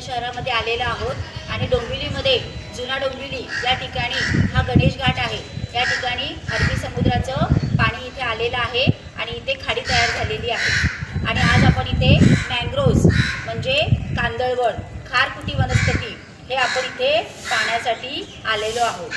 शहरामध्ये आलेलो आहोत आणि डोंबिवलीमध्ये जुना डोंबिवली या ठिकाणी हा गणेश घाट आहे। या ठिकाणी अरबी समुद्राचं पाणी इथे आलेलं आहे आणि इथे खाडी तयार झालेली आहे आणि आज आपण इथे मँग्रोव्ज म्हणजे कांदळवन खारफुटी वनस्पती हे आपण इथे पाहण्यासाठी आलेलो आहोत।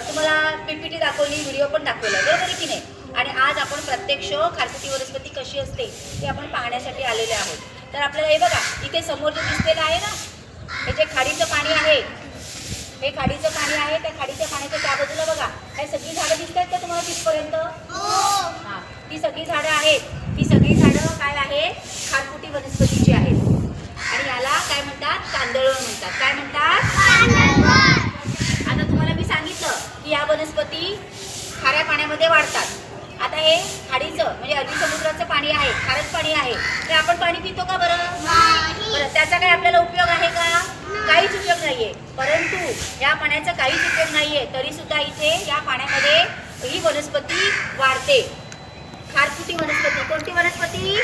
तुम्हाला पीपीटी दाखवली, व्हिडिओ पण दाखवला, बरोबर की नाही? आणि आज आपण प्रत्यक्ष खारफुटी वनस्पती कशी असते ते आपण पाहण्यासाठी आलेले आहोत। तर आपल्याला हे बघा, इथे समोर जे दिसलेलं आहे ना, हे जे खाडीचं पाणी आहे, हे खाडीचं पाणी आहे। त्या खाडीच्या पाण्याच्या त्या बाजूला बघा, हे सगळी झाडं दिसत आहेत का तुम्हाला तिथपर्यंत? हां, ती सगळी झाडं आहेत। ती सगळी झाडं काय आहे? खारफुटी वनस्पतीची आहेत आणि याला काय म्हणतात? कांदळवन म्हणतात। काय म्हणतात? आता तुम्हाला मी सांगितलं की या वनस्पती खाऱ्या पाण्यामध्ये वाढतात। आता हे खाडीचं म्हणजे अरबी समुद्राचं पाणी आहे, खारट पाणी आहे, ते आपण पाणी पितो का बरं? बरं, त्याचा काही आपल्याला उपयोग आहे का? काहीच उपयोग नाहीये। परंतु या पाण्याचा काहीच उपयोग नाहीये तरी सुद्धा इथे या पाण्यामध्ये ही वनस्पती वाढते, खारफुटी वनस्पती। कोणती वनस्पती?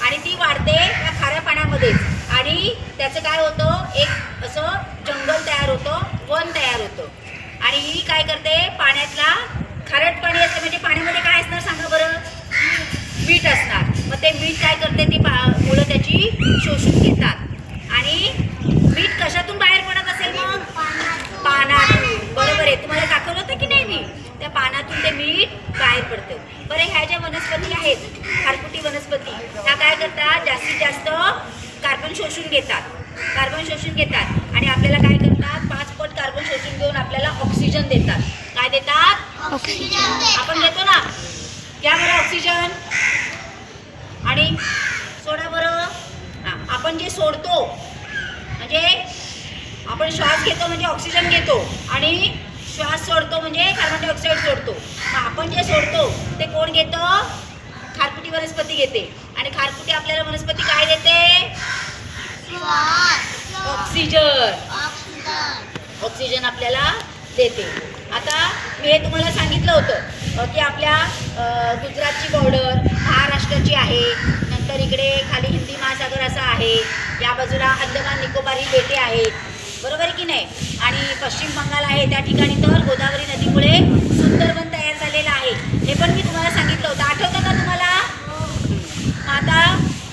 आणि ती वाढते या खाऱ्या पाण्यामध्ये आणि त्याचं काय होतं? एक असं जंगल तयार होतं, वन तयार होतं आणि ही काय करते? पाण्यातला खारट पाणी असतं म्हणजे पाण्यामध्ये काय असणार सांगा बरं? मीठ असणार। मग ते मीठ काय करते? ती मुलं त्याची शोषून घेतात आणि मीठ कशातून बाहेर पडत असेल मग? पानातून। बरोबर आहे, तुम्हाला दाखवलं होतं की नाही मी? त्या पानातून ते मीठ बाहेर पडतं। बरं, ह्या ज्या वनस्पती आहेत खारफुटी वनस्पती, ह्या काय करतात? जास्तीत जास्त कार्बन शोषून घेतात, कार्बन शोषून घेतात आणि आपल्याला काय करतात? 5 पट कार्बन शोषून घेऊन आपल्याला ऑक्सिजन देतात। काय देतात? ऑक्सिजन। आपण घेतो ना, घ्या बरं ऑक्सिजन आणि सोडा बरं। आपण जे सोडतो म्हणजे आपण श्वास घेतो म्हणजे ऑक्सिजन घेतो आणि श्वास सोडतो म्हणजे कार्बन डायऑक्साईड सोडतो। मग आपण जे सोडतो ते कोण घेतं? खारफुटी वनस्पती घेते आणि खारफुटी आपल्याला वनस्पती काय देते? ऑक्सिजन। ऑक्सिजन आपल्याला देते। आता मी हे तुम्हाला सांगितलं होतं की आपल्या गुजरातची बॉर्डर महाराष्ट्राची आहे, नंतर इकडे खाली हिंदी महासागर असा आहे, या बाजूला अंदमान निकोबारी बेटे आहेत, बरोबर की नाही? आणि पश्चिम बंगाल आहे, त्या ठिकाणी तर गोदावरी नदीमुळे सुंदरवन तयार झालेलं आहे। हे पण मी तुम्हाला सांगितलं होतं, आठवतं का तुम्हाला? आता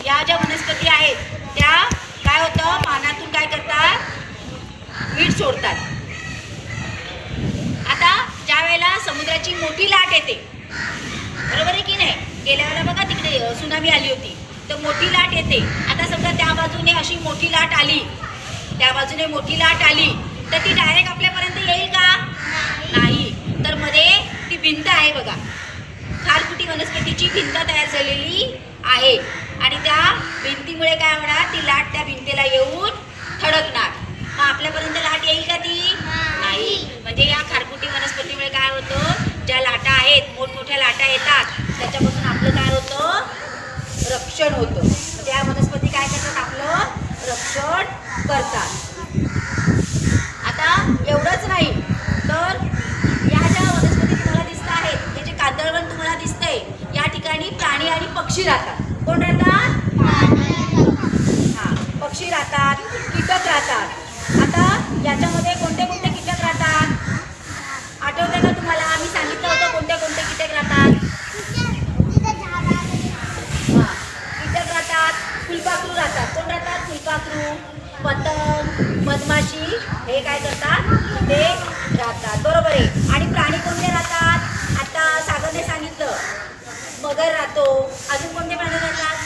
या ज्या वनस्पती आहेत त्या काय होतं? पानातून काय करतात? मीठ सोडतात। आता ज्या वेळेला समुद्राची मोठी लाट येते, बरोबर आहे की नाही? गेल्या वेळेला बघा तिकडे सुनामी आली होती, तर मोठी लाट येते। आता समजा त्या बाजूने अशी मोठी लाट आली, त्या बाजूने मोठी लाट आली तर ती डायरेक्ट आपल्यापर्यंत येईल का? नाही। तर मध्ये ती भिंत आहे बघा, खारफुटी वनस्पतीची भिंत तयार झालेली आहे आणि त्या भिंतीमुळे काय होणार? ती लाट त्या भिंतीला येऊन थडकणार। मग आपल्यापर्यंत लाट येईल का ती? नाही। म्हणजे या खारफुटी वनस्पतीमुळे काय होतं? ज्या लाटा आहेत, मोठमोठ्या लाटा येतात, त्याच्यापासून आपलं काय होतं? रक्षण होतं। म्हणजे या वनस्पती काय करतात? आपलं रक्षण करतात। आता एवढंच नाही तर या ज्या वनस्पती तुम्हाला दिसत आहेत, हे जे कांदळवन तुम्हाला दिसतंय, या ठिकाणी प्राणी आणि पक्षी राहतात। कोण राहतात? हां, पक्षी राहतात, कीटक राहतात। आता याच्यामध्ये कोणते कोणते कीटक राहतात? आठवते का तुम्हाला? मी सांगितलं होतं कोणते कोणते कीटक राहतात? हां, कीटक राहतात, फुलपाखरू राहतात। कोण राहतात? फुलपाखरू, पतंग, मधमाशी हे काय करतात? ते राहतात, बरोबर आहे। आणि प्राणी कोणते राहतात? आता सागरने सांगितलं, मगर राहतो। अजून कोणते प्राणी राहतात?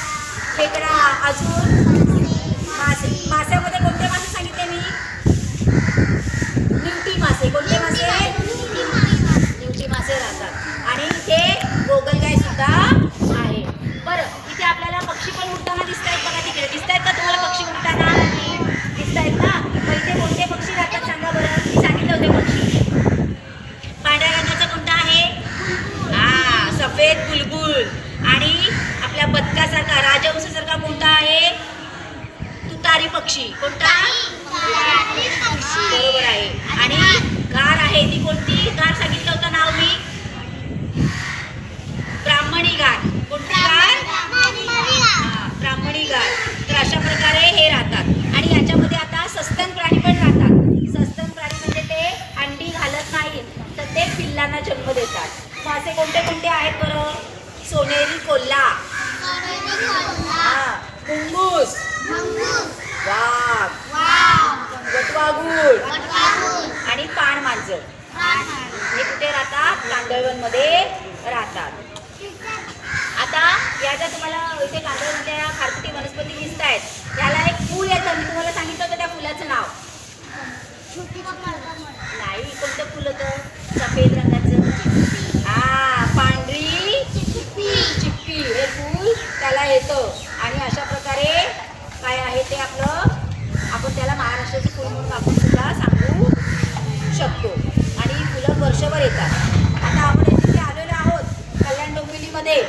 खेकडा, अजून मासे। माशामध्ये कोणते मासे सांगितले मी? निवटी मासे। कोणते मासे? निवटी मासे राहतात आणि इथे गोगलगाय सुद्धा आहे। बरं, इथे आपल्याला पक्षी पण उडताना दिसत आहेत बघा, तिकडे दिसत आहेत का तुम्हाला पक्षी उडताना? दिसत आहेत ना? मग इथे कोणते पक्षी राहतात सांगा बरं? मी सांगितलं होते पक्षी। पांढऱ्या रंगाचा कोणता आहे? हां, सफेद बुलबुल। आणि आपल्या बदकासारखा, राजहंसासारखा कोणता आहे? तुतारी पक्षी। कोणता? बरोबर आहे। आणि घार आहे, ती कोणती घार सांगितलं होतं नाव मी? ब्राह्मणी घार। कोणती घार? ब्राह्मणी घार। तर अशा प्रकारे कोणते कोणते आहेत बरं? सोनेरी कोल्हा, हा, मुंगूस, वाघ, वटवाघूळ आणि पाण मांजर. हे कुठे राहतात? कांदळवनमध्ये राहतात. आता याचा तुम्हाला इथे कांदळवनच्या खारफुटी वनस्पती दिसत आहेत. याला एक फूल येतं, मी तुम्हाला सांगितलं होतं त्या फुलाचं नाव. नाही, कोणतं फुल होतं? सफेद रंगाचं. हा, पांढरी चिप्पी हे फूल त्याला येतं. आणि अशा प्रकारे काय आहे ते आपलं, आपण त्याला महाराष्ट्राचं फूल म्हणून आपण सुद्धा सांगू शकतो. आणि ही फुलं वर्षभर येतात. आता आपण इथे आलेलो आहोत कल्याण डोंबिवलीमध्ये.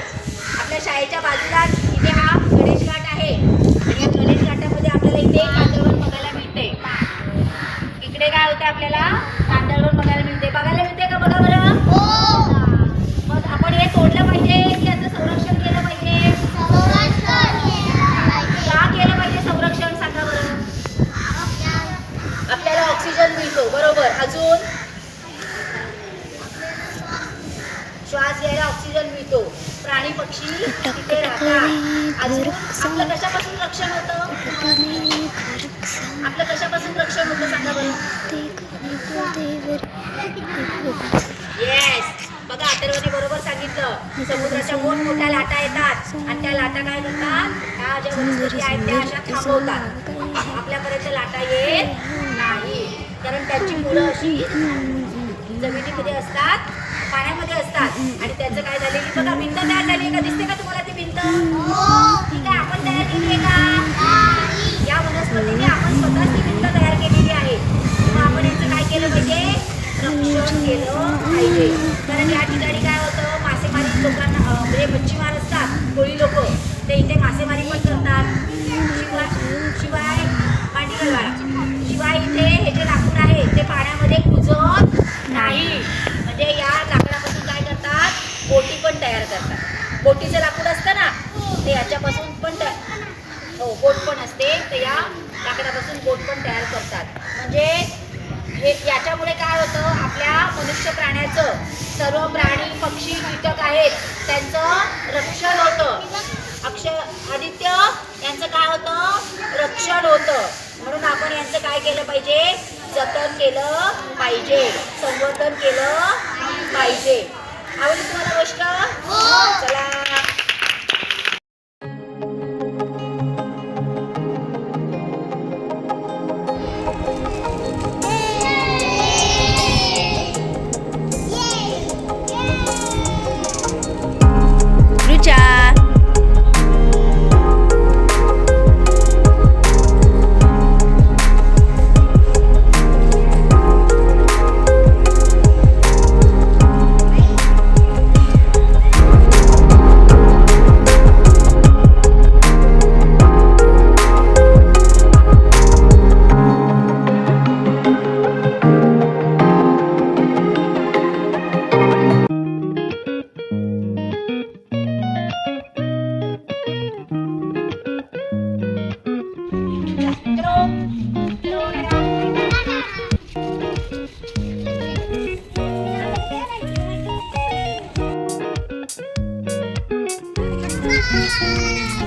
आपल्या शाळेच्या बाजूला इथे हा गणेश घाट आहे. आणि या गणेश घाटामध्ये आपल्याला इथे कांदळवन बघायला मिळते. इकडे काय होतं? आपल्याला कांदळवन बघायला मिळते. बघायला मिळते का? बघा बरं. मग आपण हे तोडलं पाहिजे की याचं संरक्षण केलं पाहिजे? का केलं पाहिजे संरक्षण? सांगा बरं. आपल्याला ऑक्सिजन मिळतो, बरोबर. अजून श्वास घ्यायला ऑक्सिजन मिळतो. प्राणी पक्षी तिथे राहतात. अजून आपलं कशापासून रक्षण होतं? आपलं कशापासून रक्षण होतं सांगा बरं. येस, बघा अथर्वने बरोबर सांगितलं. समुद्राच्या मोठमोठ्या लाटा येतात आणि त्या लाटा काय करतात? ह्या ज्या वनस्पती आहेत त्या अशा थांबवतात. आपल्यापर्यंत लाटा येत नाही, कारण त्यांची मुलं अशी जमिनीमध्ये असतात, पाण्यामध्ये असतात. आणि त्याचं काय झालेली बघा, भिंत तयार झाली का? दिसते का तुम्हाला ती भिंत? ठीक आहे, आपण तयार केली आहे का? या वनस्पतीने आपण स्वतःच ती भिंत तयार केलेली आहे. मग आपण याचं काय केलं पाहिजे? रक्षण केलं पाहिजे. कारण या ठिकाणी काय होतं? मासेमारी लोकांना म्हणजे मच्छीमार असतात, कोळी लोक, ते इथे मासेमारी पण करतात. शिवाय मांडीगलवाडा, शिवाय इथे हे जे लाकूड आहे ते पाण्यामध्ये कुजत नाही. म्हणजे या लाकडापासून काय करतात? बोटी पण तयार करतात. बोटीचं लाकूड असतं ना, ते याच्यापासून पण हो, बोट पण असते. तर या लाकडापासून बोट पण तयार करतात. म्हणजे हे याच्यामुळे काय होतं? आपल्या मनुष्य प्राण्याचं, सर्व प्राणी पक्षी कीटक आहेत त्यांचं रक्षण होतं. आदित्य यांचं काय होतं? रक्षण होतं. म्हणून आपण यांचं काय केलं पाहिजे? जतन केलं पाहिजे, संवर्धन केलं पाहिजे. आवडली तुम्हाला गोष्ट? चला. Thank you.